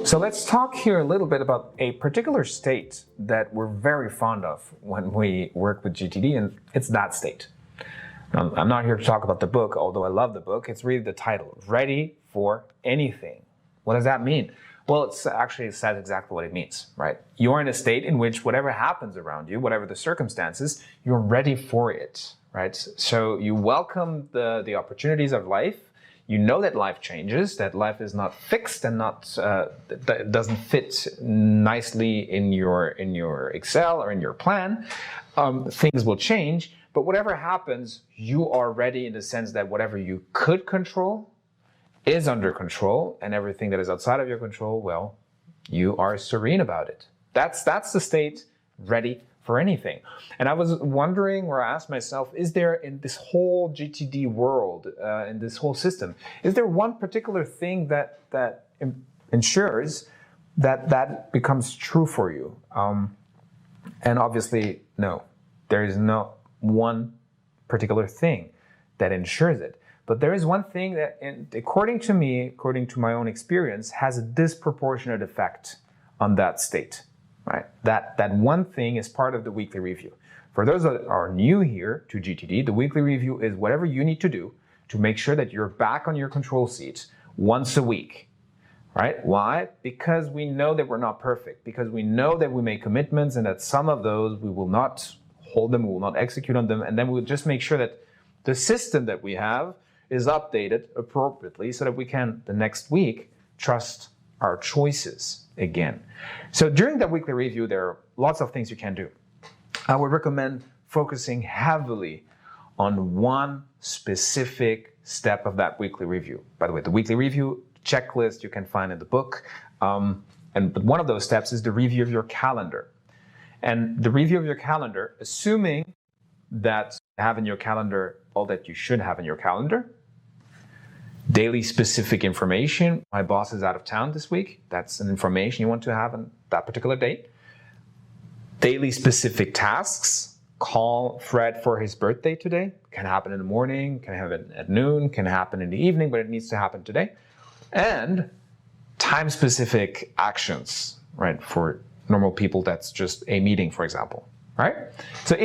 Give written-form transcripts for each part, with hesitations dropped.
So let's talk here a little bit about a particular state that we're very fond of when we work with GTD, and it's that state. Now, I'm not here to talk about the book, although I love the book. It's really the title, Ready for Anything. What does that mean? Well, it says exactly what it means, right? You're in a state in which whatever happens around you, whatever the circumstances, you're ready for it, right? So you welcome the opportunities of life. You know that life changes, that life is not fixed and that doesn't fit nicely in your Excel or in your plan. Things will change, but whatever happens, you are ready in the sense that whatever you could control is under control, and everything that is outside of your control, well, you are serene about it. That's the state ready for anything. And I was wondering, or I asked myself, is there in this whole GTD world, in this whole system, is there one particular thing that ensures that becomes true for you? And obviously, no, there is no one particular thing that ensures it. But there is one thing that, according to me, according to my own experience, has a disproportionate effect on that state. Right? That one thing is part of the weekly review. For those that are new here to GTD, the weekly review is whatever you need to do to make sure that you're back on your control seat once a week. Right? Why? Because we know that we're not perfect. Because we know that we make commitments and that some of those we will not hold them, we will not execute on them, and then we'll just make sure that the system that we have is updated appropriately so that we can, the next week, trust our choices again. So during that weekly review, there are lots of things you can do. I would recommend focusing heavily on one specific step of that weekly review. By the way, the weekly review checklist you can find in the book. But one of those steps is the review of your calendar. And the review of your calendar, assuming that you have in your calendar all that you should have in your calendar. Daily specific information. My boss is out of town this week. That's an information you want to have on that particular date. Daily specific tasks. Call Fred for his birthday today. Can happen in the morning, can happen at noon, can happen in the evening, but it needs to happen today. And time specific actions, right? For normal people, that's just a meeting, for example, right? So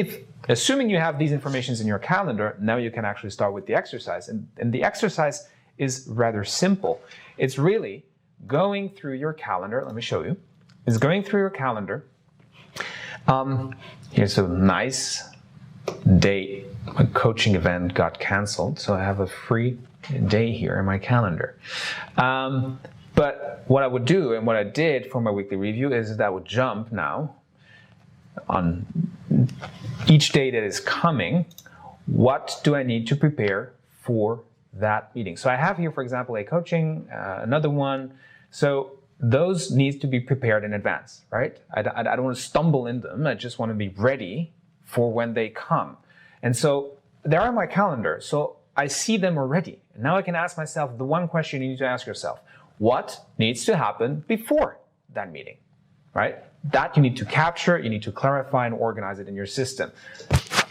assuming you have these informations in your calendar, now you can actually start with the exercise. And the exercise is rather simple. It's really going through your calendar. Let me show you. It's going through your calendar. Here's a nice day. My coaching event got canceled, so I have a free day here in my calendar. But what I would do and what I did for my weekly review is that I would jump now on each day that is coming. What do I need to prepare for that meeting? So I have here, for example, a coaching, another one. So those need to be prepared in advance, right? I don't want to stumble in them. I just want to be ready for when they come. And so they're on my calendar. So I see them already. And now I can ask myself the one question you need to ask yourself. What needs to happen before that meeting, right? That you need to capture, you need to clarify and organize it in your system.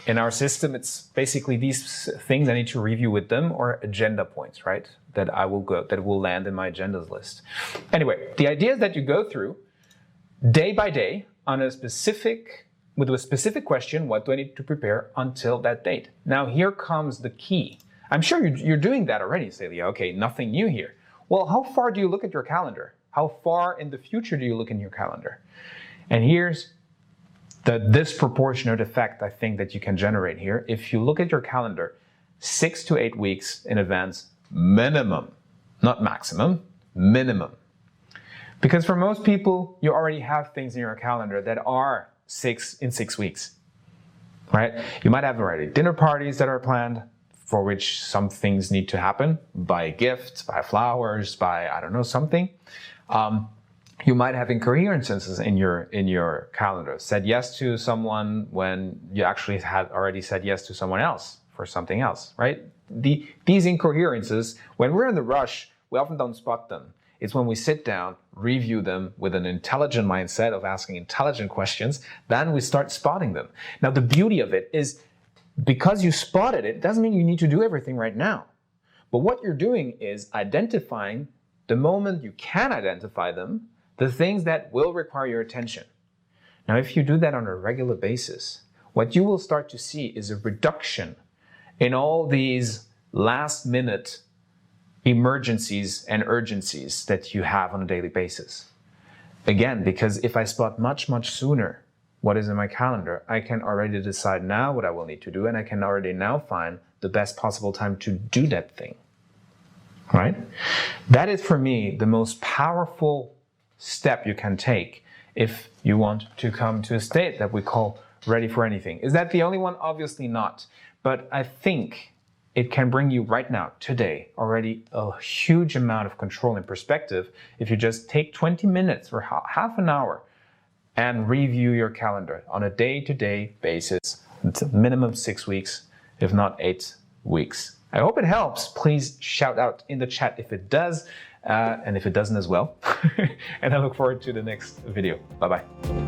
In our system, it's basically these things I need to review with them, or agenda points, right? That will land in my agendas list. Anyway, the idea is that you go through day by day with a specific question, what do I need to prepare until that date? Now here comes the key. I'm sure you're doing that already, Celia. Okay, nothing new here. Well, how far do you look at your calendar? How far in the future do you look in your calendar? And here's the disproportionate effect I think that you can generate here. If you look at your calendar 6 to 8 weeks in advance, minimum, not maximum, minimum. Because for most people, you already have things in your calendar that are 6 weeks, right? You might have already dinner parties that are planned for which some things need to happen, buy gifts, buy flowers, buy, I don't know, something. You might have incoherences in your calendar. Said yes to someone when you actually had already said yes to someone else for something else, right? These incoherences, when we're in the rush, we often don't spot them. It's when we sit down, review them with an intelligent mindset of asking intelligent questions, then we start spotting them. Now, the beauty of it is because you spotted it doesn't mean you need to do everything right now. But what you're doing is identifying the moment you can identify them, the things that will require your attention. Now, if you do that on a regular basis, what you will start to see is a reduction in all these last-minute emergencies and urgencies that you have on a daily basis. Again, because if I spot much, much sooner what is in my calendar, I can already decide now what I will need to do, and I can already now find the best possible time to do that thing. Right? That is, for me, the most powerful step you can take if you want to come to a state that we call ready for anything. Is that the only one? Obviously not. But I think it can bring you right now, today, already a huge amount of control and perspective if you just take 20 minutes or half an hour and review your calendar on a day-to-day basis. It's a minimum 6 weeks, if not 8 weeks. I hope it helps. Please shout out in the chat if it does, and if it doesn't as well. And I look forward to the next video. Bye-bye.